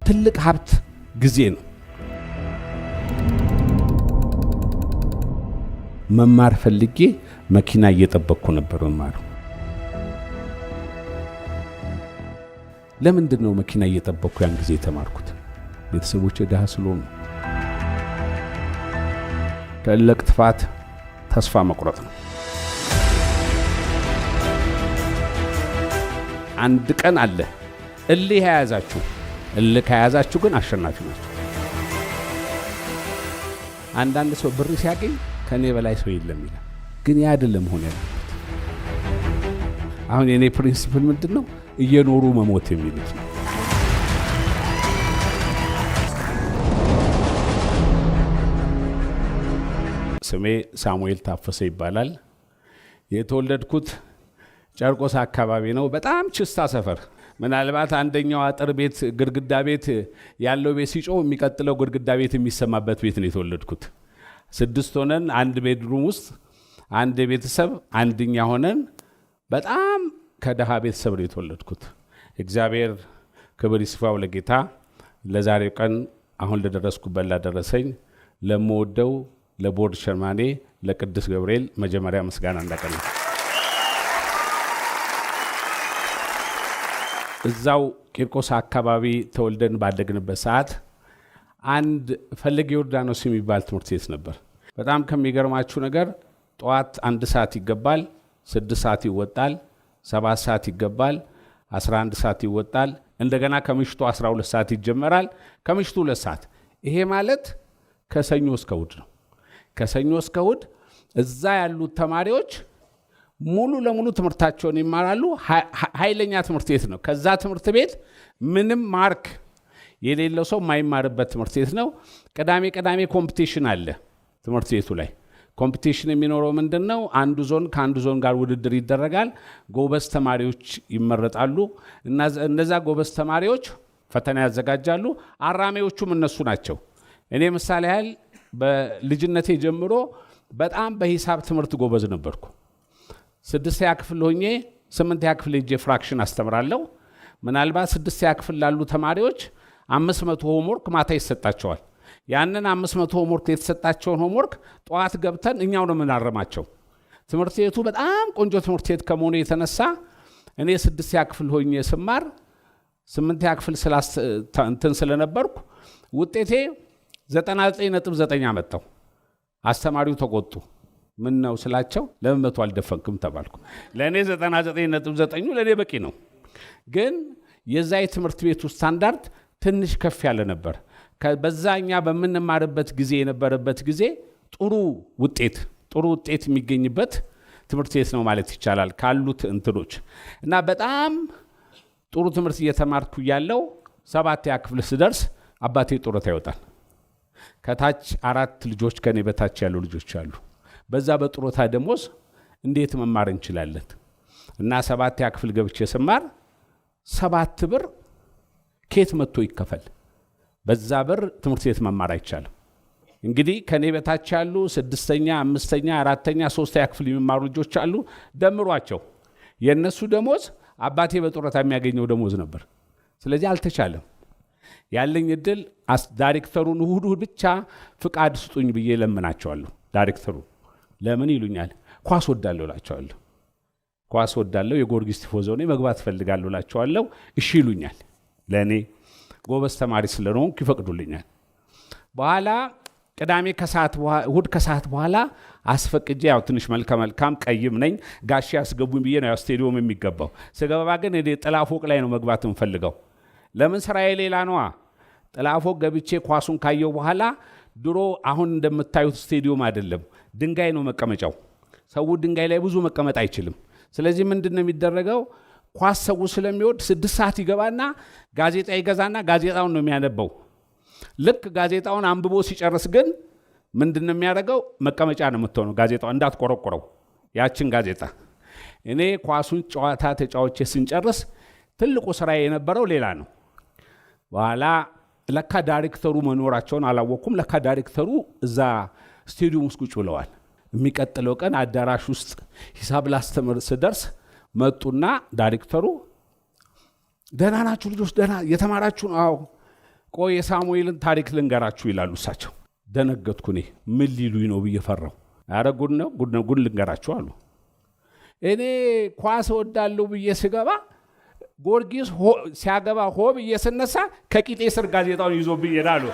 ትልቅ ሀብት ጊዜ ነው። መማር ፈልጌ መኪና እየጠበቅኩ ነበር መማር። ለምንድን ነው መኪና እየጠበቅኩ ያን ጊዜ የተማርኩት? ቤተሰቦቼ ድሃ ስለሆኑ። ትልቅ ጥፋት ተስፋ መቁረጥ ነው። አንድ ቀን አለ እልህ ከያዛችሁ ግን አሸናፊ ናችሁ። አንዳንድ ሰው ብር ሲያገኝ ከኔ በላይ ሰው የለም ይላል። ግን ያ አይደለም መሆን ያለበት። አሁን የኔ ፕሪንሲፕል ምንድነው? እየኖሩ መሞት የሚሉት ነው። ስሜ ሳሙኤል ታፈሰ ይባላል። የተወለድኩት ጨርቆስ አካባቢ ነው። በጣም ችስታ ሰፈር። ምናልባት አንደኛው አጥር ቤት ግድግዳ ቤት ያለው ቤት ሲጮህ የሚቀጥለው ግድግዳ ቤት የሚሰማበት ቤት ነው የተወለድኩት። 6 ሆነን አንድ ቤድሩም ውስጥ አንድ ቤተሰብ አንድኛ ሆነን በጣም ከደሃ ቤተሰብ ነው የተወለድኩት። እግዚአብሔር ክብር ይስፋው ለጌታ። ለዛሬው ቀን አሁን ለደረስኩበት ላደረሰኝ ለምወደው ለቦርድ ሸርማኔ ለቅዱስ ገብርኤል መጀመሪያ ምስጋና እንዳቀርብ። እዛው ቂርቆስ አካባቢ ተወልደን ባደግንበት ሰዓት አንድ ፈለገ ዮርዳኖስ የሚባል ትምህርት ቤት ነበር። በጣም ከሚገርማችሁ ነገር ጠዋት 1 ሰዓት ይገባል፣ 6 ሰዓት ይወጣል፣ 7 ሰዓት ይገባል፣ 11 ሰዓት ይወጣል። እንደገና ከምሽቱ 12 ሰዓት ይጀመራል፣ ከምሽቱ 2 ሰዓት። ይሄ ማለት ከሰኞ እስከ እሑድ ነው። ከሰኞ እስከ እሑድ እዛ ያሉት ተማሪዎች ሙሉ ለሙሉ ትምህርታቸውን ይማራሉ። ኃይለኛ ትምህርት ቤት ነው። ከዛ ትምህርት ቤት ምንም ማርክ የሌለው ሰው የማይማርበት ትምህርት ቤት ነው። ቅዳሜ ኮምፒቲሽን አለ ትምህርት ቤቱ ላይ። ኮምፒቲሽን የሚኖረው ምንድነው? አንዱ ዞን ከአንዱ ዞን ጋር ውድድር ይደረጋል። ጎበዝ ተማሪዎች ይመረጣሉ። እነዛ ጎበዝ ተማሪዎች ፈተና ያዘጋጃሉ። አራሚዎቹም እነሱ ናቸው። እኔ ምሳሌ ያህል በልጅነቴ ጀምሮ በጣም በሂሳብ ትምህርት ጎበዝ ነበርኩ። 6ኛ ክፍል ሆኜ 8ኛ ክፍል ሄጄ ፍራክሽን አስተምራለሁ። ምናልባት 6ኛ ክፍል ላሉ ተማሪዎች 500 ሆምወርክ ማታ ይሰጣቸዋል። ያንን 500 ሆምወርክ የተሰጣቸውን ሆምወርክ ጠዋት ገብተን እኛው ነው የምናረማቸው። ትምህርት ቤቱ በጣም ቆንጆ ትምህርት ቤት ከመሆኑ የተነሳ እኔ 6ኛ ክፍል ሆኜ ስማር 8ኛ ክፍል ስለነበርኩ ውጤቴ 99.9 አመጣው። አስተማሪው ተቆጡ። ምን ነው ስላቸው ለምን 100 አልደፈንክም ተባልኩ። ለእኔ 99.9 ለእኔ በቂ ነው። ግን የዛ የትምህርት ቤቱ ስታንዳርድ ትንሽ ከፍ ያለ ነበር። በዛኛ በምንማርበት ጊዜ የነበረበት ጊዜ ጥሩ ውጤት የሚገኝበት ትምህርት ቤት ነው ማለት ይቻላል ካሉት እንትኖች። እና በጣም ጥሩ ትምህርት እየተማርኩ ያለው 7ኛ ክፍል ስደርስ አባቴ ጡረታ ይወጣል። ከታች 4 ልጆች ከኔ በታች ያሉ ልጆች አሉ። በዛ በጡረታ ደሞዝ እንዴት መማር እንችላለን? እና 7ኛ ክፍል ገብቼ ስማር 7 ብር ኬት መጥቶ ይከፈል? በዛ ብር ትምህርት ቤት መማር አይቻልም። እንግዲህ ከኔ በታች ያሉ 6ኛ፣ 5ኛ፣ 4ኛ፣ 3ኛ ክፍል የሚማሩ ልጆች አሉ። ደምሯቸው የነሱ ደሞዝ አባቴ በጡረታ የሚያገኘው ደሞዝ ነበር። ስለዚህ አልተቻለም። ያለኝ እድል ዳይሬክተሩን እሁድ ብቻ ፍቃድ ስጡኝ ብዬ ለምናቸዋለሁ። ዳይሬክተሩ ለምን ይሉኛል? ኳስ ወዳለሁ እላቸዋለሁ። ኳስ ወዳለሁ የጊዮርጊስ ቲፎዞ ነኝ መግባት ፈልጋለሁ እላቸዋለሁ። እሺ ይሉኛል። ለኔ ጎበዝ ተማሪ ስለሆንኩ ይፈቅዱልኛል። በኋላ ቅዳሜ ከሰዓት እሁድ ከሰዓት በኋላ አስፈቅጄ ያው ትንሽ መልካም ቀይም ነኝ ጋሼ ያስገቡኝ ብዬ ነው ያው ስቴዲዮም የሚገባው። ስገባ ግን እኔ ጥላ ፎቅ ላይ ነው መግባት የምፈልገው። ለምን ስራዬ ሌላ ነዋ። ጥላ ፎቅ ገብቼ ኳሱን ካየው በኋላ ድሮ አሁን እንደምታዩት ስቴዲዮም አይደለም፣ ድንጋይ ነው መቀመጫው። ሰው ድንጋይ ላይ ብዙ መቀመጥ አይችልም። ስለዚህ ምንድነው የሚደረገው? ኳስ ሰው ስለሚወድ 6 ሰዓት ይገባና ጋዜጣ ይገዛና ጋዜጣውን ነው የሚያነበው። ልክ ጋዜጣውን አንብቦ ሲጨርስ ግን ምንድነው የሚያደርገው? መቀመጫ ነው የምትሆነው ጋዜጣው እንዳትቆረቆረው ያችን ጋዜጣ። እኔ ኳሱን ጨዋታ ተጫውቼ ስንጨርስ ትልቁ ስራ የነበረው ሌላ ነው። በኋላ ለካ ዳይሬክተሩ መኖራቸውን አላወኩም። ለካ ዳይሬክተሩ እዛ ስቴዲየም ውስጥ ቁጭ ብለዋል። የሚቀጥለው ቀን አዳራሽ ውስጥ ሂሳብ ላስተምር ስደርስ መጡና ዳይሬክተሩ ደህና ናችሁ ልጆች? ደህና የተማራችሁ ነው? አዎ። ቆይ የሳሙኤልን ታሪክ ልንገራችሁ ይላሉ እሳቸው። ደነገጥኩ። እኔ ምን ሊሉኝ ነው ብዬ ፈራሁ። ኧረ ጉድ ነው ጉድ ልንገራችሁ አሉ። እኔ ኳስ እወዳለሁ ብዬ ስገባ ጊዮርጊስ ሲያገባ ሆ ብዬ ስነሳ ከቂጤ ስር ጋዜጣውን ይዞብኝ ይላሉ።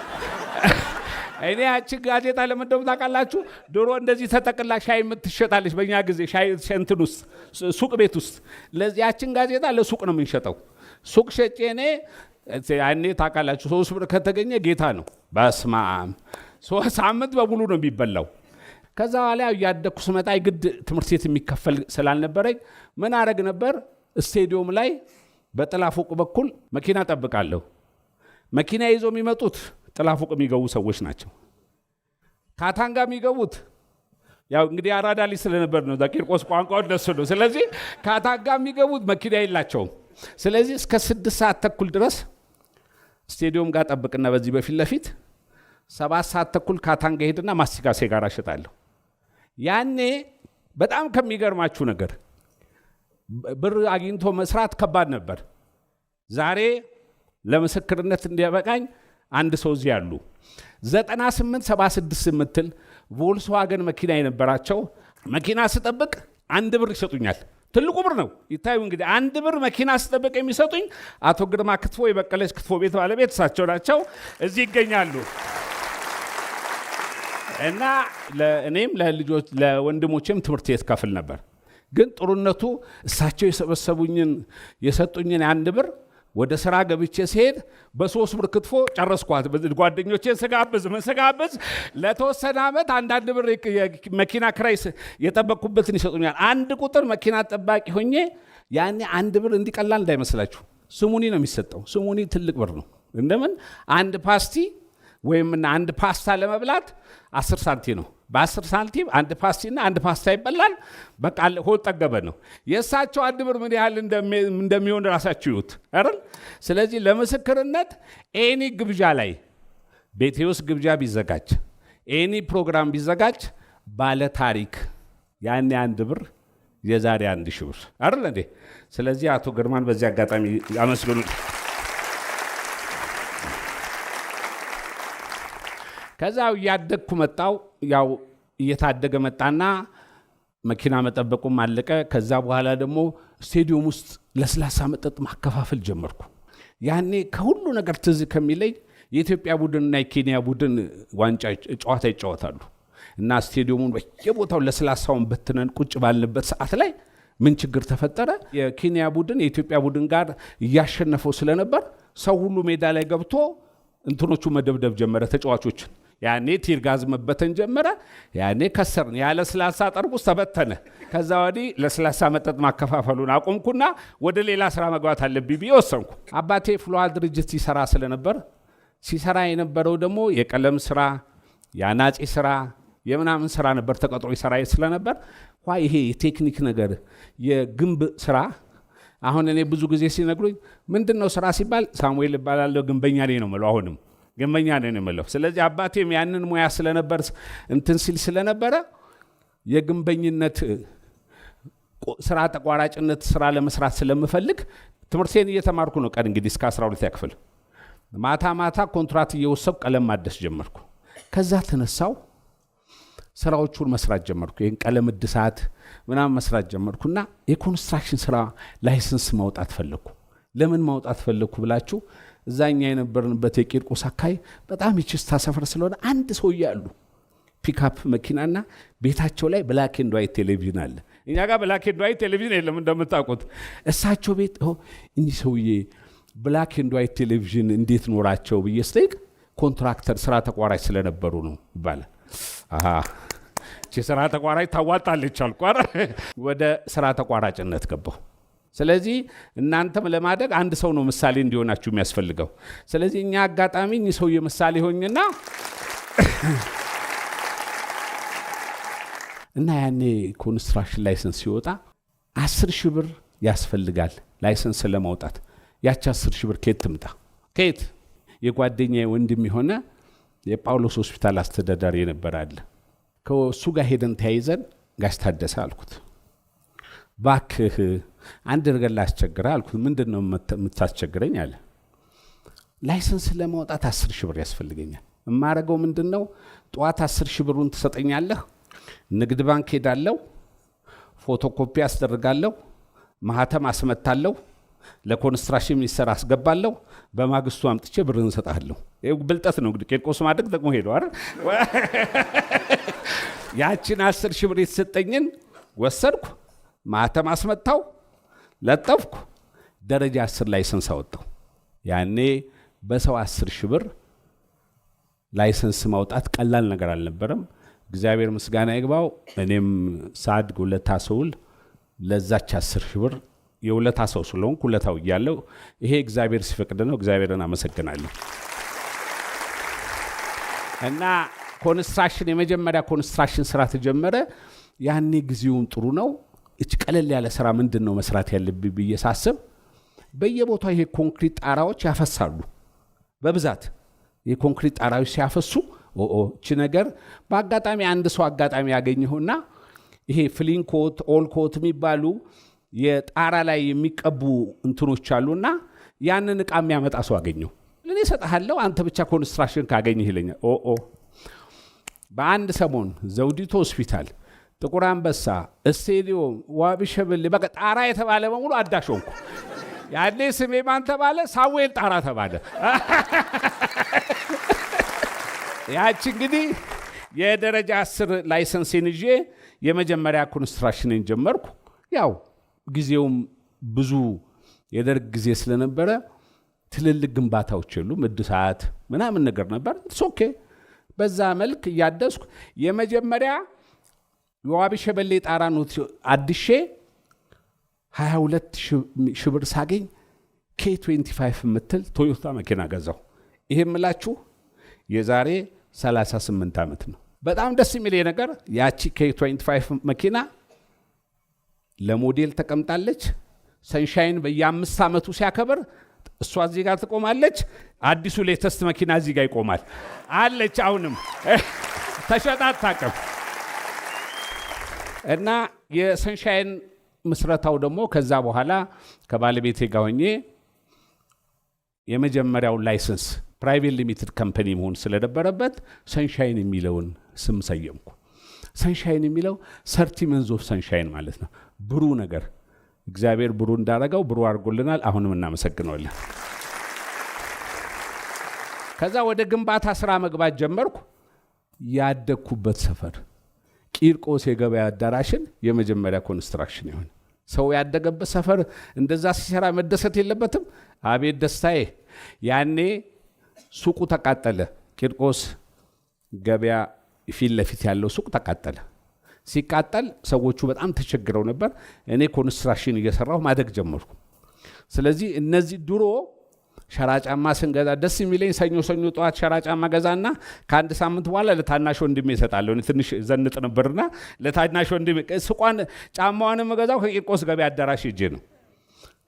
እኔ ያቺ ጋዜጣ ለምን እንደሆነ ታውቃላችሁ? ድሮ እንደዚህ ተጠቅላ ሻይ የምትሸጣለች በእኛ ጊዜ ሻይ እንትን ውስጥ ሱቅ ቤት ውስጥ ያችን ጋዜጣ ለሱቅ ነው የምንሸጠው። ሱቅ ሸጬ እኔ ያኔ ታውቃላችሁ 3 ብር ከተገኘ ጌታ ነው። በስመ አብ 3 ሳምንት በሙሉ ነው የሚበላው። ከዛ በኋላ እያደኩ ስመጣ ግድ ትምህርት ቤት የሚከፈል ስላልነበረኝ ምን አረግ ነበር? ስቴዲዮም ላይ በጥላ ፎቅ በኩል መኪና ጠብቃለሁ። መኪና ይዞ የሚመጡት ጥላ ፎቅ የሚገቡ ሰዎች ናቸው። ካታንጋ የሚገቡት ያው እንግዲህ አራዳ ልጅ ስለነበር ነው፣ ቂርቆስ ቋንቋው ደስ ነው። ስለዚህ ካታንጋ የሚገቡት መኪና የላቸውም። ስለዚህ እስከ 6 ሰዓት ተኩል ድረስ ስቴዲዮም ጋር ጠብቅና በዚህ በፊት ለፊት 7 ሰዓት ተኩል ካታንጋ ሄድና ማስቲካ ሲጋራ እሸጣለሁ። ያኔ በጣም ከሚገርማችሁ ነገር ብር አግኝቶ መስራት ከባድ ነበር። ዛሬ ለምስክርነት እንዲያበቃኝ አንድ ሰው እዚህ ያሉ 9876 የምትል ቮልስዋገን መኪና የነበራቸው መኪና ስጠብቅ 1 ብር ይሰጡኛል። ትልቁ ብር ነው ይታዩ። እንግዲህ 1 ብር መኪና ስጠብቅ የሚሰጡኝ አቶ ግርማ ክትፎ የበቀለች ክትፎ ቤት ባለቤት እሳቸው ናቸው። እዚህ ይገኛሉ። እና ለእኔም ለልጆች ለወንድሞቼም ትምህርት ቤት ከፍል ነበር። ግን ጥሩነቱ እሳቸው የሰጡኝን 1 ብር ወደ ስራ ገብቼ ሲሄድ በ3 ብር ክትፎ ጨረስኳት። ጓደኞቼን ስጋብዝ ለተወሰነ ዓመት 1 ብር መኪና ክራይ የጠበቅኩበትን ይሰጡኛል። 1 ቁጥር መኪና ጠባቂ ሆኜ ያኔ 1 ብር እንዲቀላል እንዳይመስላችሁ ስሙኒ ነው የሚሰጠው። ስሙኒ ትልቅ ብር ነው። እንደምን 1 ፓስቲ ወይም 1 ፓስታ ለመብላት 10 ሳንቲም ነው። በ10 ሳንቲም 1 ፓስቲና 1 ፓስታ ይበላል። በቃ ሆድ ጠገበ ነው። የእሳቸው 1 ብር ምን ያህል እንደሚሆን ራሳችሁ ይዩት አይደል? ስለዚህ ለምስክርነት ኤኒ ግብዣ ላይ ቤቴ ውስጥ ግብዣ ቢዘጋጅ ኤኒ ፕሮግራም ቢዘጋጅ ባለ ታሪክ ያኔ 1 ብር የዛሬ 1000 ብር አይደል እንዴ? ስለዚህ አቶ ግርማን በዚህ አጋጣሚ አመስግኑ። ከዛው እያደግኩ መጣው። ያው እየታደገ መጣና መኪና መጠበቁም አለቀ። ከዛ በኋላ ደግሞ ስቴዲየም ውስጥ ለስላሳ መጠጥ ማከፋፈል ጀመርኩ። ያኔ ከሁሉ ነገር ትዝ ከሚለኝ የኢትዮጵያ ቡድንና የኬንያ ቡድን ዋንጫ ጨዋታ ይጫወታሉ እና ስቴዲየሙን በየቦታው ለስላሳውን በትነን ቁጭ ባልንበት ሰዓት ላይ ምን ችግር ተፈጠረ? የኬንያ ቡድን የኢትዮጵያ ቡድን ጋር እያሸነፈው ስለነበር ሰው ሁሉ ሜዳ ላይ ገብቶ እንትኖቹ መደብደብ ጀመረ ተጫዋቾችን። ያኔ ቲር ጋዝ መበተን ጀመረ። ያኔ ከሰርን። ያለ ለስላሳ ጠርሙስ ተበተነ። ከዛ ወዲህ ለስላሳ መጠጥ ማከፋፈሉን አቆምኩና ወደ ሌላ ስራ መግባት አለብኝ ብዬ ወሰንኩ። አባቴ ፍሎሃ ድርጅት ሲሰራ ስለነበር ሲሰራ የነበረው ደግሞ የቀለም ስራ፣ የአናጺ ስራ፣ የምናምን ስራ ነበር። ተቀጥሮ ይሰራ ስለነበር ይሄ የቴክኒክ ነገር የግንብ ስራ አሁን እኔ ብዙ ጊዜ ሲነግሩኝ ምንድነው ስራ ሲባል ሳሙኤል እባላለሁ ግንበኛ ነኝ ነው የምለው። አሁንም ግንበኛ ነኝ ነው የምለው። ስለዚህ አባቴም ያንን ሙያ ስለነበር እንትን ሲል ስለነበረ የግንበኝነት ስራ ተቋራጭነት ስራ ለመስራት ስለምፈልግ ትምህርቴን እየተማርኩ ነው። ቀን እንግዲህ እስከ 12 ያክፍል ማታ ኮንትራት እየወሰድኩ ቀለም ማደስ ጀመርኩ። ከዛ ተነሳው ስራዎቹን መስራት ጀመርኩ። ይሄን ቀለም እድሳት ምናምን መስራት ጀመርኩና የኮንስትራክሽን ስራ ላይሰንስ ማውጣት ፈለኩ። ለምን ማውጣት ፈለኩ ብላችሁ እዛኛ የነበርንበት የቂርቆስ አካባቢ በጣም የችስታ ሰፈር ስለሆነ አንድ ሰው ያሉ ፒክአፕ መኪናና ቤታቸው ላይ ብላክ ኤንድ ዋይት ቴሌቪዥን አለ። እኛ ጋር ብላክ ኤንድ ዋይት ቴሌቪዥን የለም እንደምታውቁት። እሳቸው ቤት እኚህ ሰውዬ ብላክ ኤንድ ዋይት ቴሌቪዥን እንዴት ኖራቸው ብዬ ስጠይቅ ኮንትራክተር ስራ ተቋራጭ ስለነበሩ ነው ይባላል። ስራ ተቋራጭ ታዋጣለች አልኩ። ወደ ስራ ተቋራጭነት ገባሁ። ስለዚህ እናንተም ለማደግ አንድ ሰው ነው ምሳሌ እንዲሆናችሁ የሚያስፈልገው። ስለዚህ እኛ አጋጣሚ እኚህ ሰውዬ ምሳሌ ሆኝና እና ያኔ ኮንስትራክሽን ላይሰንስ ሲወጣ 10,000 ብር ያስፈልጋል ላይሰንስ ለማውጣት። ያቺ 10,000 ብር ከየት ትምጣ? ከየት? የጓደኛዬ ወንድም የሆነ የጳውሎስ ሆስፒታል አስተዳዳሪ የነበረ አለ። ከሱ ጋር ሄደን ተያይዘን ጋሽ ታደሰ አልኩት፣ ባክህ አንድ ነገር ላስቸግርህ አልኩት። ምንድነው የምታስቸግረኝ አለ። ላይሰንስ ለማውጣት 10 ሺህ ብር ያስፈልገኛል። የማደርገው ምንድነው? ጠዋት 10 ሺህ ብሩን ትሰጠኛለህ፣ ንግድ ባንክ ሄዳለሁ፣ ፎቶኮፒ አስደርጋለሁ፣ ማህተም አስመታለሁ፣ ለኮንስትራክሽን ሚኒስቴር አስገባለሁ፣ በማግስቱ አምጥቼ ብርን እንሰጣለሁ። ይሄ ብልጠት ነው እንግዲህ። ቂርቆስ ማድረግ ደግሞ ሄደው አይደል? ያቺን 10 ሺህ ብር የተሰጠኝን ወሰድኩ፣ ማህተም አስመታው፣ ለጠፍኩ፣ ደረጃ 10 ላይሰንስ አወጣው። ያኔ በሰው 10 ሺህ ብር ላይሰንስ ማውጣት ቀላል ነገር አልነበረም። እግዚአብሔር ምስጋና ይግባው። እኔም ሳድግ ውለታ ሰውል ለዛች 10 ሺህ ብር የውለታ ሰው ስለሆንኩ ውለታው እያለሁ ይሄ እግዚአብሔር ሲፈቅድ ነው። እግዚአብሔርን አመሰግናለሁ። እና ኮንስትራክሽን የመጀመሪያ ኮንስትራክሽን ስራ ተጀመረ። ያኔ ጊዜውም ጥሩ ነው። እች ቀለል ያለ ስራ ምንድነው መስራት ያለብኝ ብዬ ሳስብ በየቦታው ይሄ ኮንክሪት ጣራዎች ያፈሳሉ በብዛት። የኮንክሪት ጣራዎች ሲያፈሱ እቺ ነገር በአጋጣሚ አንድ ሰው አጋጣሚ ያገኘሁና ይሄ ፍሊን ኮት ኦል ኮት የሚባሉ የጣራ ላይ የሚቀቡ እንትኖች አሉና ያንን ዕቃ የሚያመጣ ሰው አገኘሁ። ለኔ ሰጣለሁ አንተ ብቻ ኮንስትራክሽን ካገኘህ ይለኛል። በአንድ ሰሞን ዘውዲቱ ሆስፒታል፣ ጥቁር አንበሳ፣ ስቴዲዮም፣ ዋቢ ሸበሌ በቃ ጣራ የተባለ በሙሉ አዳሽ ሆንኩ። ያኔ ስሜ ማን ተባለ? ሳሙኤል ጣራ ተባለ። ያቺ እንግዲህ የደረጃ 10 ላይሰንስን ይዤ የመጀመሪያ ኮንስትራክሽንን ጀመርኩ። ያው ጊዜውም ብዙ የደርግ ጊዜ ስለነበረ ትልልቅ ግንባታዎች የሉም፣ እድሳት ምናምን ነገር ነበር። ኦኬ በዛ መልክ እያደስኩ የመጀመሪያ የዋቢ ሸበሌ ጣራ ነው አድሼ 22 ሺህ ብር ሳገኝ K25 የምትል ቶዮታ መኪና ገዛው። ይሄ የምላችሁ የዛሬ 38 ዓመት ነው። በጣም ደስ የሚል ነገር ያቺ K25 መኪና ለሞዴል ተቀምጣለች። ሰንሻይን በየ5 ዓመቱ ሲያከብር እሷ እዚህ ጋር ትቆማለች። አዲሱ ሌተስት መኪና እዚህ ጋር ይቆማል አለች። አሁንም ተሸጣ አታውቅም። እና የሰንሻይን ምስረታው ደግሞ ከዛ በኋላ ከባለቤቴ ጋር ሆኜ የመጀመሪያው ላይሰንስ ፕራይቬት ሊሚትድ ካምፓኒ መሆን ስለነበረበት ሰንሻይን የሚለውን ስም ሰየምኩ። ሰንሻይን የሚለው 30 መንዝ ኦፍ ሰንሻይን ማለት ነው። ብሩ ነገር እግዚአብሔር ብሩ እንዳረጋው ብሩ አድርጎልናል። አሁንም እናመሰግናለን። ከዛ ወደ ግንባታ ስራ መግባት ጀመርኩ። ያደኩበት ሰፈር ቂርቆስ የገበያ አዳራሽን የመጀመሪያ ኮንስትራክሽን ይሆን ሰው ያደገበት ሰፈር እንደዛ ሲሰራ መደሰት የለበትም? አቤት ደስታዬ! ያኔ ሱቁ ተቃጠለ። ቂርቆስ ገበያ ፊት ለፊት ያለው ሱቅ ተቃጠለ። ሲቃጠል ሰዎቹ በጣም ተቸግረው ነበር። እኔ ኮንስትራክሽን እየሰራሁ ማደግ ጀመርኩ። ስለዚህ እነዚህ ድሮ ሸራጫማ ስንገዛ ደስ የሚለኝ ሰኞ ጠዋት ሸራጫማ ገዛና ከአንድ ሳምንት በኋላ ለታናሽ ወንድሜ እሰጣለሁ። ትንሽ ዘንጥ ነበርና ለታናሽ ወንድሜ ሱቋን ጫማዋንም ገዛው ከቂርቆስ ገበያ አዳራሽ ሄጄ ነው።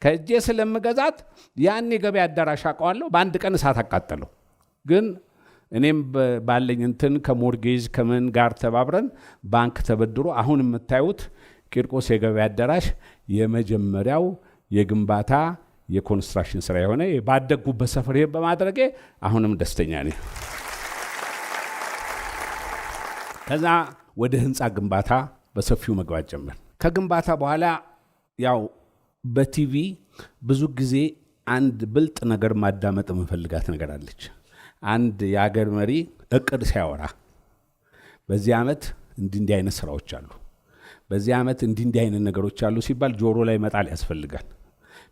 ከእጄ ስለምገዛት ያኔ ገበያ አዳራሽ አውቀዋለሁ። በአንድ ቀን እሳት አቃጠለው። ግን እኔም ባለኝ እንትን ከሞርጌጅ ከምን ጋር ተባብረን ባንክ ተበድሮ አሁን የምታዩት ቂርቆስ የገበያ አዳራሽ የመጀመሪያው የግንባታ የኮንስትራክሽን ስራ የሆነ ባደጉበት ሰፈር በማድረጌ አሁንም ደስተኛ ነኝ። ከዛ ወደ ህንፃ ግንባታ በሰፊው መግባት ጀመር። ከግንባታ በኋላ ያው በቲቪ ብዙ ጊዜ አንድ ብልጥ ነገር ማዳመጥ የምፈልጋት ነገር አለች። አንድ የአገር መሪ እቅድ ሲያወራ በዚህ ዓመት እንዲህ አይነት ስራዎች አሉ፣ በዚህ ዓመት እንዲህ አይነት ነገሮች አሉ ሲባል ጆሮ ላይ መጣል ያስፈልጋል።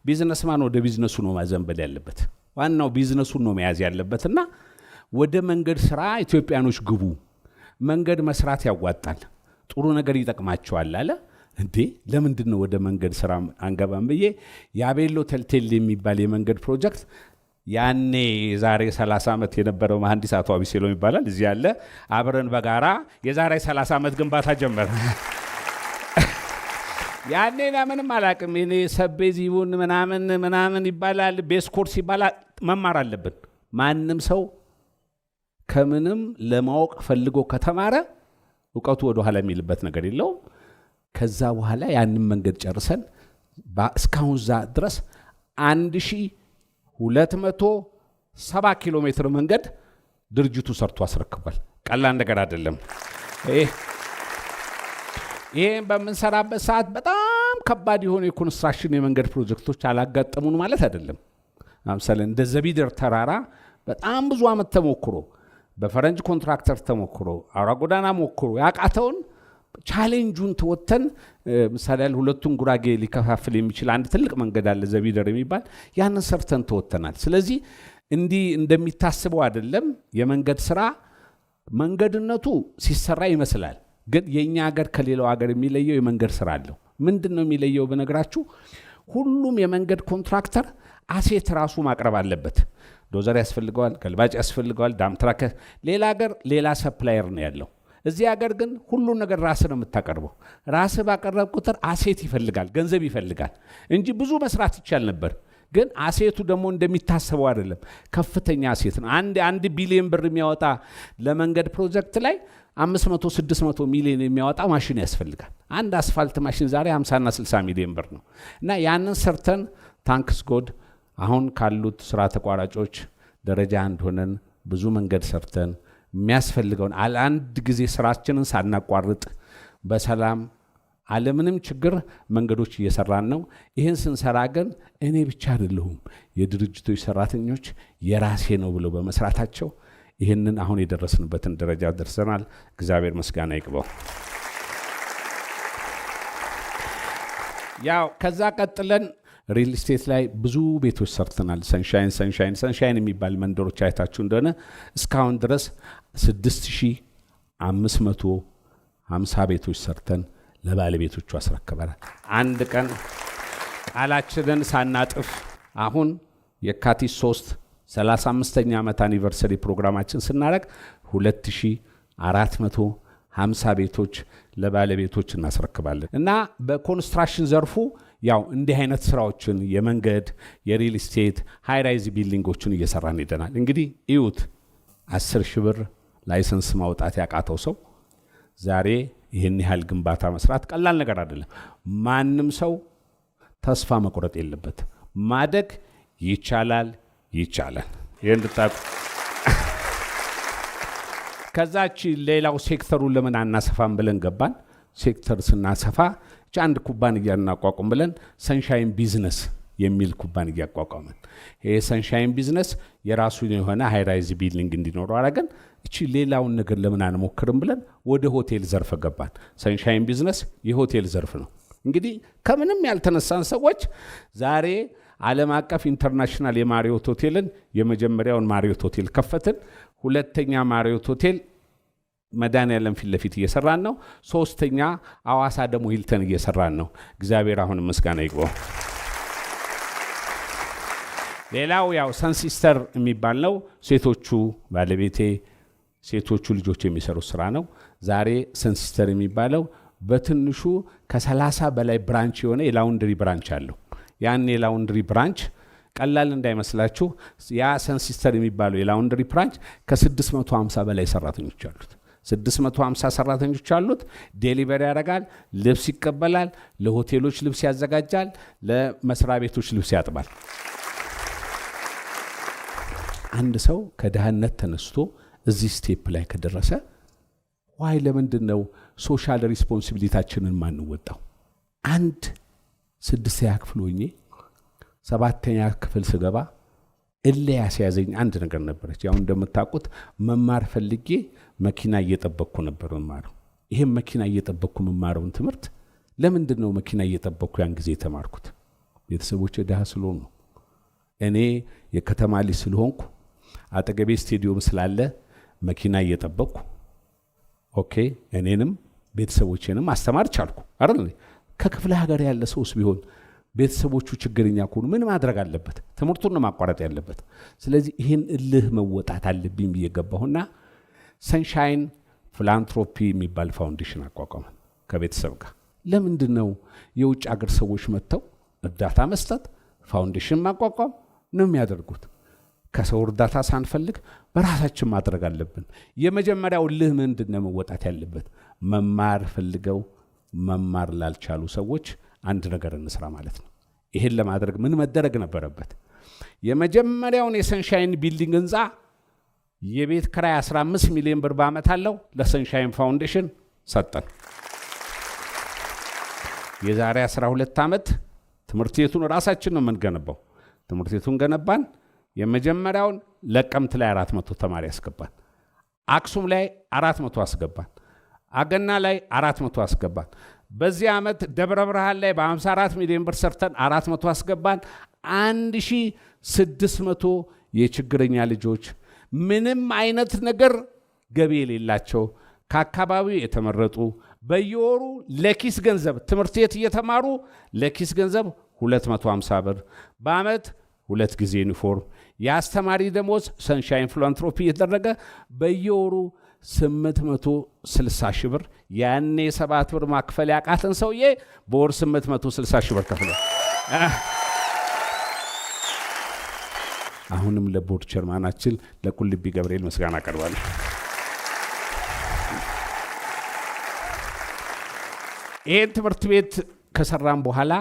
ቢዝነስማን ወደ ቢዝነሱ ነው ማዘንበል ያለበት። ዋናው ቢዝነሱን ነው መያዝ ያለበትና ወደ መንገድ ስራ ኢትዮጵያኖች ግቡ፣ መንገድ መስራት ያዋጣል፣ ጥሩ ነገር ይጠቅማቸዋል አለ። እንዴ ለምንድን ነው ወደ መንገድ ስራ አንገባም ብዬ ያቤሎ ተልቴል የሚባል የመንገድ ፕሮጀክት ያኔ ዛሬ 30 ዓመት የነበረው መሐንዲስ አቶ አቢሴሎ ይባላል እዚህ ያለ አብረን በጋራ የዛሬ 30 ዓመት ግንባታ ጀመረ። ያኔ ለምንም አላቅም። እኔ ሰቤዚቡን ምናምን ይባላል፣ ቤስ ኮርስ ይባላል። መማር አለብን። ማንም ሰው ከምንም ለማወቅ ፈልጎ ከተማረ እውቀቱ ወደ ኋላ የሚልበት ነገር የለውም። ከዛ በኋላ ያንን መንገድ ጨርሰን እስካሁን ድረስ 1200 70 ኪሎ ሜትር መንገድ ድርጅቱ ሰርቶ አስረክቧል። ቀላል ነገር አይደለም። ይሄን በምንሰራበት ሰዓት በጣም ከባድ የሆኑ የኮንስትራክሽን የመንገድ ፕሮጀክቶች አላጋጠሙን ማለት አይደለም። ለምሳሌ እንደ ዘቢደር ተራራ በጣም ብዙ ዓመት ተሞክሮ በፈረንጅ ኮንትራክተር ተሞክሮ አውራ ጎዳና ሞክሮ ያቃተውን ቻሌንጁን ተወተን ምሳሌ ሁለቱን ጉራጌ ሊከፋፍል የሚችል አንድ ትልቅ መንገድ አለ ዘቢደር የሚባል ያንን ሰርተን ተወተናል። ስለዚህ እንዲህ እንደሚታስበው አይደለም። የመንገድ ስራ መንገድነቱ ሲሰራ ይመስላል፣ ግን የኛ ሀገር ከሌላው ሀገር የሚለየው የመንገድ ስራ አለው። ምንድነው የሚለየው? በነገራችሁ ሁሉም የመንገድ ኮንትራክተር አሴት ራሱ ማቅረብ አለበት። ዶዘር ያስፈልገዋል፣ ገልባጭ ያስፈልገዋል፣ ዳምትራክ። ሌላ ሀገር ሌላ ሰፕላየር ነው ያለው። እዚህ ሀገር ግን ሁሉን ነገር ራስህ ነው የምታቀርበው። ራስህ ባቀረብ ቁጥር አሴት ይፈልጋል፣ ገንዘብ ይፈልጋል እንጂ ብዙ መስራት ይቻል ነበር። ግን አሴቱ ደግሞ እንደሚታሰበው አይደለም። ከፍተኛ አሴት ነው። አንድ ቢሊዮን ብር የሚያወጣ ለመንገድ ፕሮጀክት ላይ 500-600 ሚሊዮን የሚያወጣ ማሽን ያስፈልጋል። አንድ አስፋልት ማሽን ዛሬ 50 እና 60 ሚሊዮን ብር ነው። እና ያንን ሰርተን ታንክስ ጎድ አሁን ካሉት ስራ ተቋራጮች ደረጃ አንድ ሆነን ብዙ መንገድ ሰርተን የሚያስፈልገውን አንድ ጊዜ ስራችንን ሳናቋርጥ በሰላም አለምንም ችግር መንገዶች እየሰራን ነው። ይህን ስንሰራ ግን እኔ ብቻ አይደለሁም፣ የድርጅቶች ሰራተኞች የራሴ ነው ብለው በመስራታቸው ይህንን አሁን የደረስንበትን ደረጃ ደርሰናል። እግዚአብሔር ምስጋና ይግባው። ያው ከዛ ቀጥለን ሪል ስቴት ላይ ብዙ ቤቶች ሰርተናል። ሰንሻይን የሚባል መንደሮች አይታችሁ እንደሆነ እስካሁን ድረስ 6550 ቤቶች ሰርተን ለባለቤቶቹ አስረክበናል። አንድ ቀን ቃላችንን ሳናጥፍ አሁን የካቲት 3 35ኛ ዓመት አኒቨርሰሪ ፕሮግራማችን ስናደርግ 2450 ቤቶች ለባለቤቶች እናስረክባለን። እና በኮንስትራክሽን ዘርፉ ያው እንዲህ አይነት ስራዎችን የመንገድ፣ የሪል ስቴት፣ ሃይራይዝ ቢልዲንጎችን እየሰራን ሄደናል። እንግዲህ እዩት፣ 10 ሺህ ብር ላይሰንስ ማውጣት ያቃተው ሰው ዛሬ ይህን ያህል ግንባታ መስራት ቀላል ነገር አይደለም። ማንም ሰው ተስፋ መቁረጥ የለበት። ማደግ ይቻላል። ይህን እንድታውቁ። ከዛች ሌላው ሴክተሩን ለምን አናሰፋም ብለን ገባን። ሴክተር ስናሰፋ አንድ ኩባንያ እናቋቁም ብለን ሰንሻይን ቢዝነስ የሚል ኩባንያ አቋቋመን። ይሄ ሰንሻይን ቢዝነስ የራሱ የሆነ ሃይራይዝ ቢልዲንግ እንዲኖረው አደረገን። እቺ ሌላውን ነገር ለምን አንሞክርም ብለን ወደ ሆቴል ዘርፍ ገባን። ሰንሻይን ቢዝነስ የሆቴል ዘርፍ ነው። እንግዲህ ከምንም ያልተነሳን ሰዎች ዛሬ ዓለም አቀፍ ኢንተርናሽናል የማሪዮት ሆቴልን የመጀመሪያውን ማሪዮት ሆቴል ከፈትን። ሁለተኛ ማሪዮት ሆቴል መድኃኔዓለም ፊት ለፊት እየሰራን ነው። ሶስተኛ አዋሳ ደግሞ ሂልተን እየሰራን ነው። እግዚአብሔር አሁን ምስጋና ይግባው። ሌላው ያው ሰንሲስተር የሚባል ነው። ሴቶቹ ባለቤቴ ሴቶቹ ልጆች የሚሰሩት ስራ ነው። ዛሬ ሰንሲስተር የሚባለው በትንሹ ከ30 በላይ ብራንች የሆነ የላውንድሪ ብራንች አለው። ያን የላውንድሪ ብራንች ቀላል እንዳይመስላችሁ፣ ያ ሰንሲስተር የሚባለው የላውንድሪ ብራንች ከ650 በላይ ሰራተኞች አሉት። 650 ሰራተኞች አሉት። ዴሊቨሪ ያደርጋል፣ ልብስ ይቀበላል፣ ለሆቴሎች ልብስ ያዘጋጃል፣ ለመስሪያ ቤቶች ልብስ ያጥባል። አንድ ሰው ከድህነት ተነስቶ እዚህ ስቴፕ ላይ ከደረሰ ዋይ ለምንድን ነው ሶሻል ሪስፖንሲቢሊታችንን ማንወጣው? አንድ 6ኛ ክፍል ሆኜ 7ኛ ክፍል ስገባ እልህ ያስያዘኝ አንድ ነገር ነበረች። ያው እንደምታውቁት መማር ፈልጌ መኪና እየጠበቅኩ ነበር መማረው። ይሄም መኪና እየጠበቅኩ መማረውን ትምህርት ለምንድን ነው መኪና እየጠበቅኩ ያን ጊዜ የተማርኩት? ቤተሰቦቼ ድሃ ስለሆኑ ነው። እኔ የከተማ ልጅ ስለሆንኩ አጠገቤ ስቴዲዮም ስላለ መኪና እየጠበቅኩ ኦኬ እኔንም ቤተሰቦቼንም ማስተማር ቻልኩ አይደል? ከክፍለ ሀገር ያለ ሰውስ ቢሆን ቤተሰቦቹ ችግረኛ ከሆኑ ምን ማድረግ አለበት? ትምህርቱን ማቋረጥ ያለበት። ስለዚህ ይህን እልህ መወጣት አለብኝ ብዬ ገባሁና ሰንሻይን ፊላንትሮፒ የሚባል ፋውንዴሽን አቋቋመን ከቤተሰብ ጋር። ለምንድን ነው የውጭ ሀገር ሰዎች መጥተው እርዳታ መስጠት ፋውንዴሽን ማቋቋም ነው የሚያደርጉት? ከሰው እርዳታ ሳንፈልግ በራሳችን ማድረግ አለብን። የመጀመሪያው እልህ ምንድን ነው መወጣት ያለበት? መማር ፈልገው መማር ላልቻሉ ሰዎች አንድ ነገር እንስራ ማለት ነው። ይሄን ለማድረግ ምን መደረግ ነበረበት? የመጀመሪያውን የሰንሻይን ቢልዲንግ ህንፃ የቤት ክራይ 15 ሚሊዮን ብር በዓመት አለው ለሰንሻይን ፋውንዴሽን ሰጠን። የዛሬ 12 ዓመት ትምህርት ቤቱን ራሳችን ነው የምንገነባው። ትምህርት ቤቱን ገነባን። የመጀመሪያውን ለቀምት ላይ 400 ተማሪ አስገባን። አክሱም ላይ 400 አስገባን። አገና ላይ 400 አስገባን። በዚህ ዓመት ደብረ ብርሃን ላይ በ54 ሚሊዮን ብር ሰርተን 400 አስገባን። 1600 የችግረኛ ልጆች ምንም አይነት ነገር ገቢ የሌላቸው ከአካባቢው የተመረጡ በየወሩ ለኪስ ገንዘብ ትምህርት ቤት እየተማሩ ለኪስ ገንዘብ 250 ብር በዓመት 2 ጊዜ ዩኒፎርም የአስተማሪ ደሞዝ ሰንሻይን ፊላንትሮፒ እየተደረገ በየወሩ 860 ሺህ ብር ያኔ 7 ብር ማክፈል ያቃተን ሰውዬ በወር 860 ሺህ ብር ከፍሎ አሁንም ለቦርድ ቸርማናችን ለቁልቢ ገብርኤል ምስጋና አቀርባለሁ። ይህን ትምህርት ቤት ከሰራን በኋላ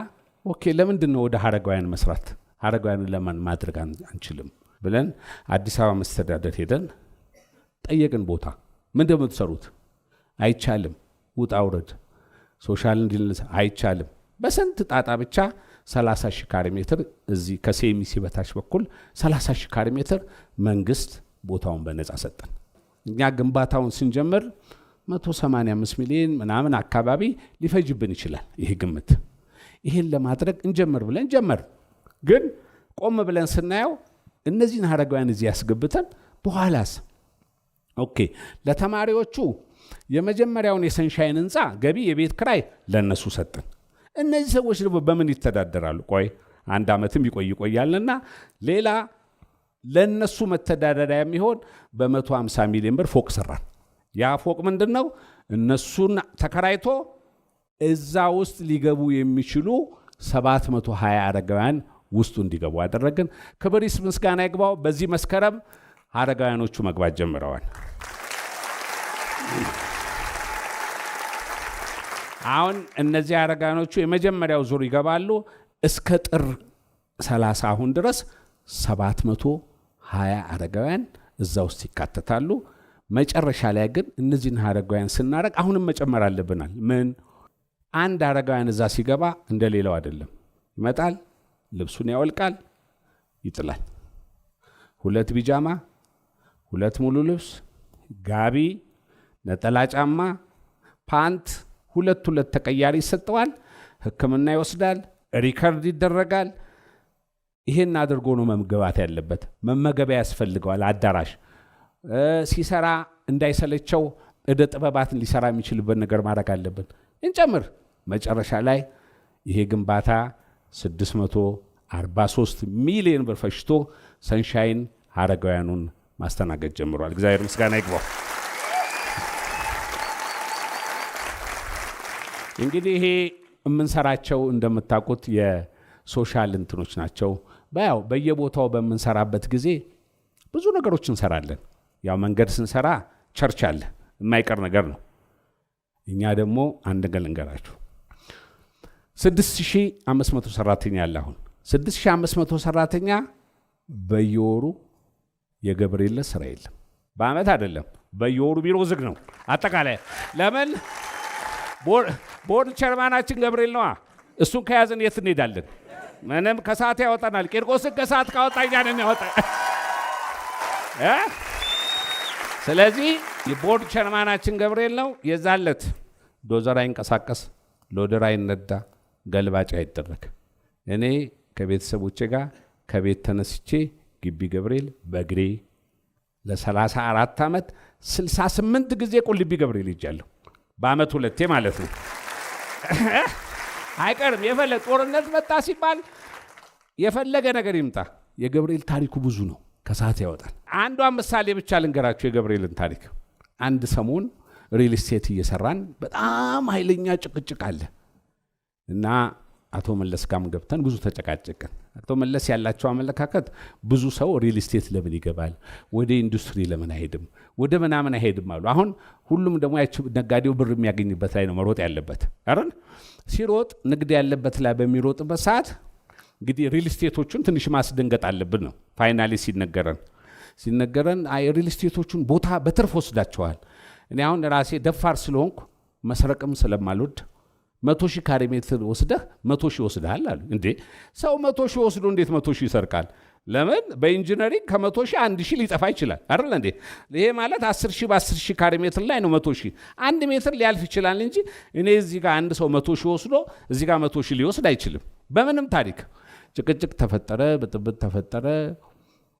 ኦኬ ለምንድን ነው ወደ ሀረጋውያን መስራት ሀረጋውያንን ለማን ማድረግ አንችልም ብለን አዲስ አበባ መስተዳደር ሄደን ጠየቅን። ቦታ ምን እንደምትሰሩት አይቻልም፣ ውጣ ውረድ ሶሻል እንዲልስ አይቻልም። በስንት ጣጣ ብቻ 30 ሺህ ካሬ ሜትር እዚህ ከሴሚሲ በታች በኩል 30 ሺህ ካሬ ሜትር መንግስት ቦታውን በነፃ ሰጠን። እኛ ግንባታውን ስንጀምር 185 ሚሊዮን ምናምን አካባቢ ሊፈጅብን ይችላል ይሄ ግምት። ይሄን ለማድረግ እንጀምር ብለን ጀመር። ግን ቆም ብለን ስናየው እነዚህን ሀረጋውያን እዚህ ያስገብተን በኋላስ ኦኬ ለተማሪዎቹ የመጀመሪያውን የሰንሻይን ህንፃ ገቢ የቤት ክራይ ለነሱ ሰጠን። እነዚህ ሰዎች ደግሞ በምን ይተዳደራሉ? ቆይ አንድ ዓመትም ይቆያልና ሌላ ለነሱ መተዳደሪያ የሚሆን በ150 ሚሊዮን ብር ፎቅ ሰራን። ያ ፎቅ ምንድነው? እነሱን ተከራይቶ እዛ ውስጥ ሊገቡ የሚችሉ 720 አረጋውያን ውስጡ እንዲገቡ አደረግን። ክብር ምስጋና ይግባው። በዚህ መስከረም አረጋውያኖቹ መግባት ጀምረዋል። አሁን እነዚህ አረጋውያኖቹ የመጀመሪያው ዙር ይገባሉ። እስከ ጥር 30 አሁን ድረስ 720 አረጋውያን እዛ ውስጥ ይካተታሉ። መጨረሻ ላይ ግን እነዚህን አረጋውያን ስናረግ አሁንም መጨመር አለብናል። ምን አንድ አረጋውያን እዛ ሲገባ እንደሌላው አይደለም። ይመጣል፣ ልብሱን ያወልቃል፣ ይጥላል። 2 ቢጃማ፣ 2 ሙሉ ልብስ፣ ጋቢ፣ ነጠላ ጫማ፣ ፓንት 2 ተቀያሪ ይሰጠዋል። ሕክምና ይወስዳል፣ ሪከርድ ይደረጋል። ይሄን አድርጎ ነው መመገባት ያለበት። መመገቢያ ያስፈልገዋል። አዳራሽ ሲሰራ እንዳይሰለቸው እደ ጥበባትን ሊሰራ የሚችልበት ነገር ማድረግ አለብን። እንጨምር። መጨረሻ ላይ ይሄ ግንባታ 643 ሚሊዮን ብር ፈጅቶ ሰንሻይን አረጋውያኑን ማስተናገድ ጀምሯል። እግዚአብሔር ምስጋና ይግባው። እንግዲህ ይሄ የምንሰራቸው እንደምታውቁት የሶሻል እንትኖች ናቸው። በየቦታው በምንሰራበት ጊዜ ብዙ ነገሮች እንሰራለን። ያው መንገድ ስንሰራ ቸርች አለ፣ የማይቀር ነገር ነው። እኛ ደግሞ አንድ ነገር ልንገራችሁ፣ 6500 ሰራተኛ አለ። አሁን 6500 ሰራተኛ በየወሩ የገብርኤል ስራ የለም። በአመት አይደለም፣ በየወሩ ቢሮ ዝግ ነው አጠቃላይ። ለምን? ቦርድ ቸርማናችን ገብርኤል ነዋ። እሱን ከያዝን የት እንሄዳለን? ምንም ከሰዓት ያወጣናል። ቂርቆስን ከሰዓት ካወጣኛ ነው ያወጣ። ስለዚህ የቦርድ ቸርማናችን ገብርኤል ነው። የዛለት ዶዘር አይንቀሳቀስ፣ ሎደር አይነዳ፣ ገልባጭ አይደረግ። እኔ ከቤተሰቦቼ ጋር ከቤት ተነስቼ ግቢ ገብርኤል በእግሬ ለ34 ዓመት 68 ጊዜ ቁልቢ ገብርኤል ይጃለሁ። በአመት 2 ማለት ነው። አይቀርም። የፈለገ ጦርነት መጣ ሲባል የፈለገ ነገር ይምጣ፣ የገብርኤል ታሪኩ ብዙ ነው፣ ከሰዓት ያወጣል። አንዷን ምሳሌ ብቻ ልንገራችሁ የገብርኤልን ታሪክ። አንድ ሰሞን ሪል ስቴት እየሰራን በጣም ኃይለኛ ጭቅጭቅ አለ እና አቶ መለስ ጋም ገብተን ብዙ ተጨቃጨቅን። አቶ መለስ ያላቸው አመለካከት ብዙ ሰው ሪል ስቴት ለምን ይገባል፣ ወደ ኢንዱስትሪ ለምን አይሄድም፣ ወደ ምናምን አይሄድም አሉ። አሁን ሁሉም ደግሞ ነጋዴው ብር የሚያገኝበት ላይ ነው መሮጥ ያለበት አይደል? ሲሮጥ ንግድ ያለበት ላይ በሚሮጥበት ሰዓት እንግዲህ ሪል ስቴቶቹን ትንሽ ማስደንገጥ አለብን ነው ፋይናሊ ሲነገረን አይ ሪል ስቴቶቹን ቦታ በትርፍ ወስዳቸዋል። እኔ አሁን ራሴ ደፋር ስለሆንኩ መስረቅም ስለማልወድ 100,000 ካሬ ሜትር ወስደህ 100,000 ወስደሃል አሉ። እንዴ ሰው 100,000 ወስዶ እንዴት 100,000 ይሰርቃል? ለምን በኢንጂነሪንግ ከ100,000 1,000 ሊጠፋ ይችላል አይደል እንዴ? ይሄ ማለት 10,000 በ10,000 ካሬ ሜትር ላይ ነው 100,000 1 ሜትር ሊያልፍ ይችላል እንጂ እኔ እዚህ ጋር አንድ ሰው 100,000 ወስዶ እዚህ ጋር 100,000 ሊወስድ አይችልም። በምንም ታሪክ ጭቅጭቅ ተፈጠረ፣ ብጥብጥ ተፈጠረ።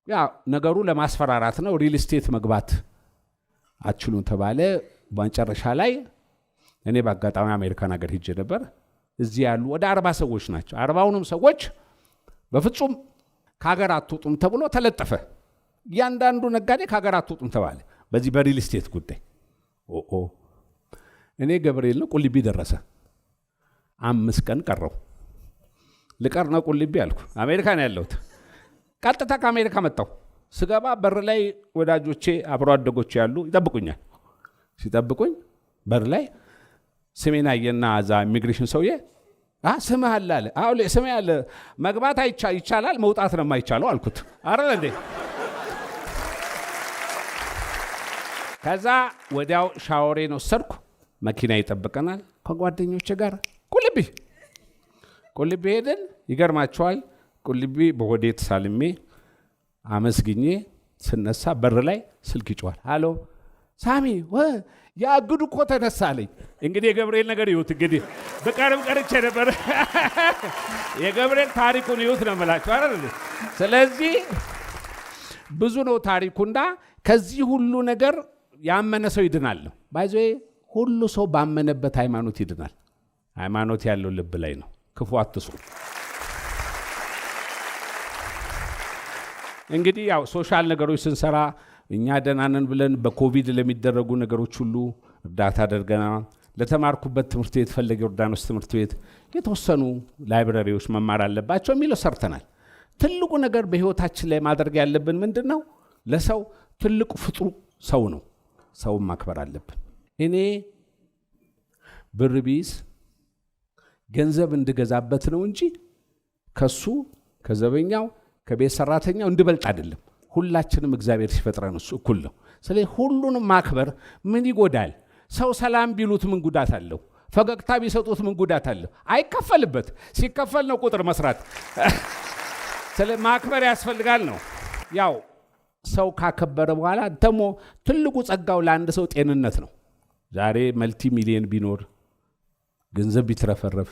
ያ ነገሩ ለማስፈራራት ነው። ሪል ስቴት መግባት አትችሉም ተባለ። በመጨረሻ ላይ እኔ በአጋጣሚ አሜሪካን ሀገር ሄጄ ነበር። እዚህ ያሉ ወደ 40 ሰዎች ናቸው። 40ውንም ሰዎች በፍጹም ከሀገር አትወጡም ተብሎ ተለጠፈ። እያንዳንዱ ነጋዴ ከሀገር አትወጡም ተባለ። በዚህ በሪል ስቴት ጉዳይ እኔ ገብርኤል ነው ቁልቢ ደረሰ። 5 ቀን ቀረው። ልቀር ነው ቁልቢ አልኩ። አሜሪካ ነው ያለሁት። ቀጥታ ከአሜሪካ መጣሁ። ስገባ በር ላይ ወዳጆቼ አብሮ አደጎቼ ያሉ ይጠብቁኛል። ሲጠብቁኝ በር ላይ ስሜን አየና እዛ ኢሚግሬሽን ሰውዬ ስምህ አለ አለ። አዎ ስሜ አለ። መግባት ይቻላል መውጣት ነው የማይቻለው አልኩት። አረ እንዴ! ከዛ ወዲያው ሻወሬን ወሰድኩ። መኪና ይጠብቀናል ከጓደኞቼ ጋር ቁልቢ ሄድን። ይገርማቸዋል። ቁልቢ በሆዴ ተሳልሜ አመስግኜ ስነሳ በር ላይ ስልክ ይጮሃል። ሃሎ ሳሚ ያግዱ እኮ ተነሳ አለኝ። እንግዲህ የገብርኤል ነገር ይሁት እንግዲህ በቀርብ ቀርቼ ነበር። የገብርኤል ታሪኩን ይሁት ነው የምላችሁ አይደል? ስለዚህ ብዙ ነው ታሪኩና ከዚህ ሁሉ ነገር ያመነ ሰው ይድናል። ባይዘ ሁሉ ሰው ባመነበት ሃይማኖት ይድናል። ሃይማኖት ያለው ልብ ላይ ነው። ክፉ አትስሩ። እንግዲህ ያው ሶሻል ነገሮች ስንሰራ እኛ ደህና ነን ብለን በኮቪድ ለሚደረጉ ነገሮች ሁሉ እርዳታ አድርገናል። ለተማርኩበት ትምህርት ቤት ፈለገ ዮርዳኖስ ትምህርት ቤት የተወሰኑ ላይብረሪዎች መማር አለባቸው የሚለው ሰርተናል። ትልቁ ነገር በህይወታችን ላይ ማድረግ ያለብን ምንድን ነው? ለሰው ትልቁ ፍጥሩ ሰው ነው። ሰውን ማክበር አለብን። እኔ ብር ቢይዝ ገንዘብ እንድገዛበት ነው እንጂ ከሱ ከዘበኛው ከቤት ሰራተኛው እንድበልጥ አይደለም። ሁላችንም እግዚአብሔር ሲፈጥረን እሱ እኩል ነው። ስለዚህ ሁሉንም ማክበር ምን ይጎዳል? ሰው ሰላም ቢሉት ምን ጉዳት አለው? ፈገግታ ቢሰጡት ምን ጉዳት አለው? አይከፈልበት። ሲከፈል ነው ቁጥር መስራት። ስለ ማክበር ያስፈልጋል ነው። ያው ሰው ካከበረ በኋላ ደግሞ ትልቁ ጸጋው ለአንድ ሰው ጤንነት ነው። ዛሬ መልቲ ሚሊየን ቢኖር ገንዘብ ቢትረፈረፍ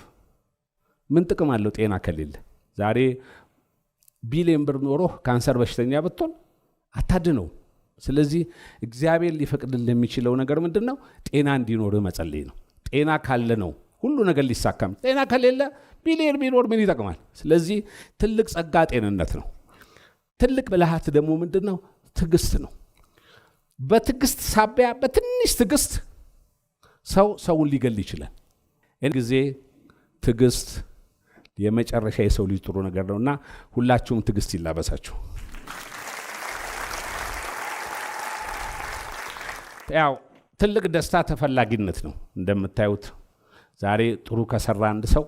ምን ጥቅም አለው ጤና ከሌለ? ዛሬ ቢሊየን ብር ኖሮ ካንሰር በሽተኛ ብትሆን አታድነው። ስለዚህ እግዚአብሔር ሊፈቅድልህ የሚችለው ነገር ምንድን ነው? ጤና እንዲኖርህ መጸለይ ነው። ጤና ካለ ነው ሁሉ ነገር ሊሳካም። ጤና ከሌለ ቢሊየን ቢኖር ምን ይጠቅማል? ስለዚህ ትልቅ ጸጋ ጤንነት ነው። ትልቅ ብልሃት ደግሞ ምንድን ነው? ትዕግስት ነው። በትዕግስት ሳቢያ በትንሽ ትዕግስት ሰውን ሊገል ይችላል። ይህን ጊዜ ትዕግስት የመጨረሻ የሰው ልጅ ጥሩ ነገር ነውና ሁላችሁም ትዕግስት ይላበሳችሁ። ያው ትልቅ ደስታ ተፈላጊነት ነው። እንደምታዩት ዛሬ ጥሩ ከሰራ አንድ ሰው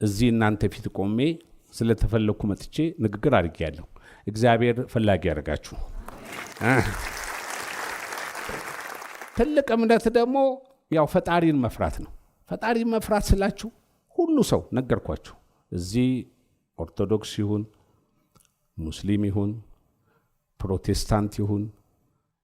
እዚህ እናንተ ፊት ቆሜ ስለተፈለኩ መጥቼ ንግግር አድርጌያለሁ። እግዚአብሔር ፈላጊ ያደርጋችሁ። ትልቅ እምነት ደግሞ ያው ፈጣሪን መፍራት ነው። ፈጣሪን መፍራት ስላችሁ ሁሉ ሰው ነገርኳችሁ። እዚህ ኦርቶዶክስ ይሁን ሙስሊም ይሁን ፕሮቴስታንት ይሁን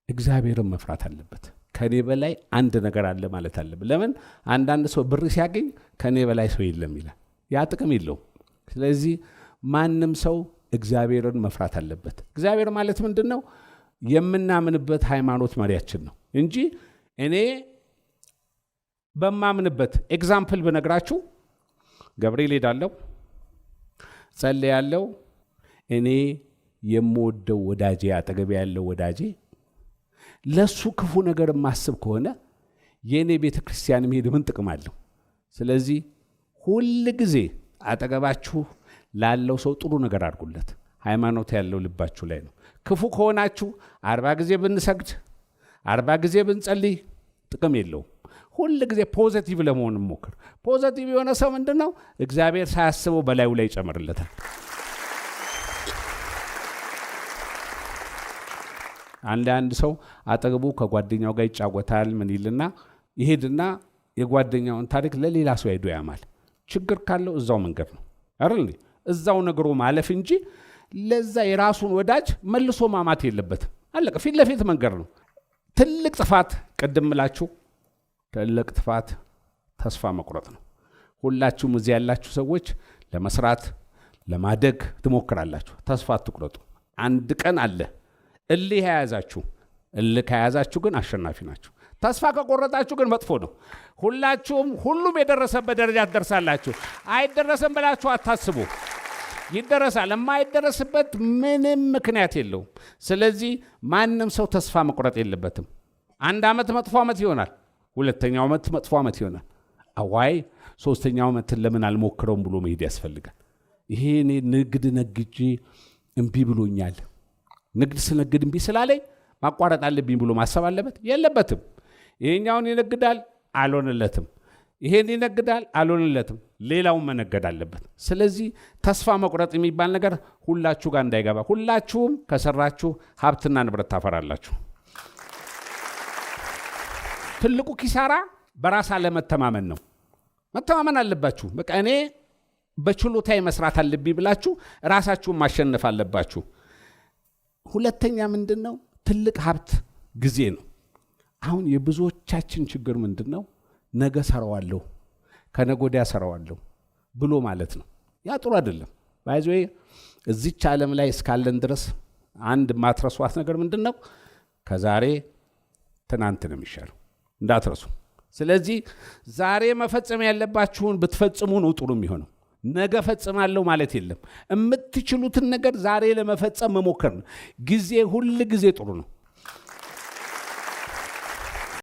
እግዚአብሔርን መፍራት አለበት። ከኔ በላይ አንድ ነገር አለ ማለት አለበት። ለምን አንዳንድ ሰው ብር ሲያገኝ ከኔ በላይ ሰው የለም ይላል። ያ ጥቅም የለውም። ስለዚህ ማንም ሰው እግዚአብሔርን መፍራት አለበት። እግዚአብሔር ማለት ምንድን ነው? የምናምንበት ሃይማኖት መሪያችን ነው እንጂ እኔ በማምንበት ኤግዛምፕል ብነግራችሁ ገብርኤል ሄዳለሁ፣ ጸልያለሁ። እኔ የምወደው ወዳጄ አጠገቤ ያለው ወዳጄ ለሱ ክፉ ነገር ማስብ ከሆነ የኔ ቤተ ክርስቲያን መሄድ ምን ጥቅም አለው? ስለዚህ ሁሉ ጊዜ አጠገባችሁ ላለው ሰው ጥሩ ነገር አድርጉለት። ሃይማኖት ያለው ልባችሁ ላይ ነው። ክፉ ከሆናችሁ 40 ጊዜ ብንሰግድ 40 ጊዜ ብንጸልይ ጥቅም የለውም። ሁል ጊዜ ፖዚቲቭ ለመሆን ሞክር። ፖዚቲቭ የሆነ ሰው ምንድነው እግዚአብሔር ሳያስበው በላዩ ላይ ይጨምርለታል። አንድ ሰው አጠገቡ ከጓደኛው ጋር ይጫወታል ምን ይልና ይሄድና የጓደኛውን ታሪክ ለሌላ ሰው ሄዶ ያማል። ችግር ካለው እዛው መንገድ ነው አይደል? እዛው ነገሩ ማለፍ እንጂ ለዛ የራሱን ወዳጅ መልሶ ማማት የለበትም። አለቀ። ፊት ለፊት መንገድ ነው። ትልቅ ጥፋት ቀደምላችሁ ትልቅ ጥፋት ተስፋ መቁረጥ ነው። ሁላችሁም እዚህ ያላችሁ ሰዎች ለመስራት ለማደግ ትሞክራላችሁ። ተስፋ አትቁረጡ። አንድ ቀን አለ። እልህ ከያዛችሁ ግን አሸናፊ ናችሁ። ተስፋ ከቆረጣችሁ ግን መጥፎ ነው። ሁሉም የደረሰበት ደረጃ ትደርሳላችሁ። አይደረስም ብላችሁ አታስቡ። ይደረሳል። የማይደረስበት ምንም ምክንያት የለውም። ስለዚህ ማንም ሰው ተስፋ መቁረጥ የለበትም። አንድ ዓመት መጥፎ ዓመት ይሆናል። ሁለተኛው ዓመት መጥፎ ዓመት ይሆናል። አዋይ ሶስተኛው ዓመትን ለምን አልሞክረውም ብሎ መሄድ ያስፈልጋል። ይሄ እኔ ንግድ ነግጄ እምቢ ብሎኛል፣ ንግድ ስነግድ እምቢ ስላለኝ ማቋረጥ አለብኝ ብሎ ማሰብ አለበት? የለበትም። ይሄኛውን ይነግዳል፣ አልሆነለትም። ይሄን ይነግዳል፣ አልሆነለትም። ሌላውን መነገድ አለበት። ስለዚህ ተስፋ መቁረጥ የሚባል ነገር ሁላችሁ ጋር እንዳይገባ። ሁላችሁም ከሰራችሁ ሀብትና ንብረት ታፈራላችሁ። ትልቁ ኪሳራ በራስ አለመተማመን ነው። መተማመን አለባችሁ። በቃ እኔ በችሎታዬ መስራት አለብኝ ብላችሁ ራሳችሁን ማሸነፍ አለባችሁ። ሁለተኛ ምንድነው? ትልቅ ሀብት ጊዜ ነው። አሁን የብዙዎቻችን ችግር ምንድነው? ነገ ሰራዋለሁ ከነገ ወዲያ ሰራዋለሁ ብሎ ማለት ነው። ያ ጥሩ አይደለም። ባይዘይ እዚች ዓለም ላይ እስካለን ድረስ አንድ ማትረሷት ነገር ምንድነው? ከዛሬ ትናንት ነው የሚሻለው፣ እንዳትረሱ። ስለዚህ ዛሬ መፈጸም ያለባችሁን ብትፈጽሙ ነው ጥሩ የሚሆነው። ነገ ፈጽማለሁ ማለት የለም። የምትችሉትን ነገር ዛሬ ለመፈጸም መሞከር ነው። ጊዜ ሁሉ ጊዜ ጥሩ ነው።